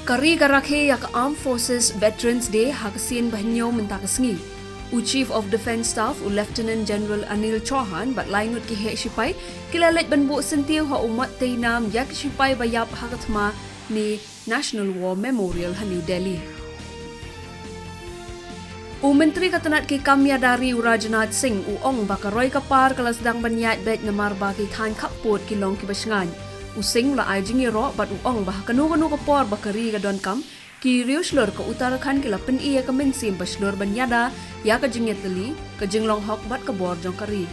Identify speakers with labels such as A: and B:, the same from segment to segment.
A: Kari karakhe yak Armed Forces Veterans Day hakasin bahnyo mentakasngi. Chief of Defence Staff Lieutenant General Anil Chauhan bat lainut ki hek sipai kilalet banbu sentiu ha umat teinam yak sipai bayap hakatma ni National War Memorial ha New Delhi. Menteri Katanat ki Kamyadari Rajnath Singh ong bakaroi kapar kala sedang banyat bet namar bagi than kaput ki long ki basngan. Singh la ai jingi ro bat ong bah kanu kapor bakari ka don kam ki riuslor ka Uttarakhand ki lapen iya ka mensim baslor banyada ya ka jingeteli ka jinglong hok bat ka bor jong kari.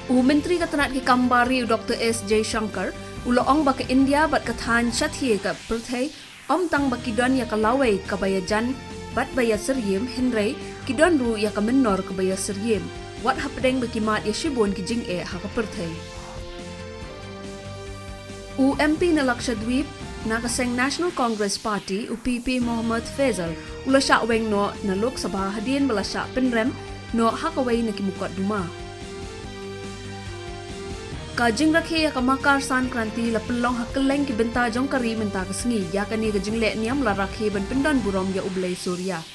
A: Menteri Katanat ki Kambari Dr. S. J. Shankar ong ba ka India bat ka than chathie ka perthai tang bakidon ya ka lawai ka bayajan bat baya seryem henrei kidon ru ya ka menor ka baya seryem wat hapdeng bakimat ya shibon ki jing ha ka perthai. MP na Lakshadweep nakaseng National Congress Party PP Mohammad Faisal ulasya weng no na Lok Sabha hadin balasya penrem no hakaway na kimukot duma. Kajing rakhe ya kamakar Sankranti la pelong hakeleng ki benta jong kari menta kasngi ya kani kajing le niam la rakhe ban pendan burom ya ublay Surya.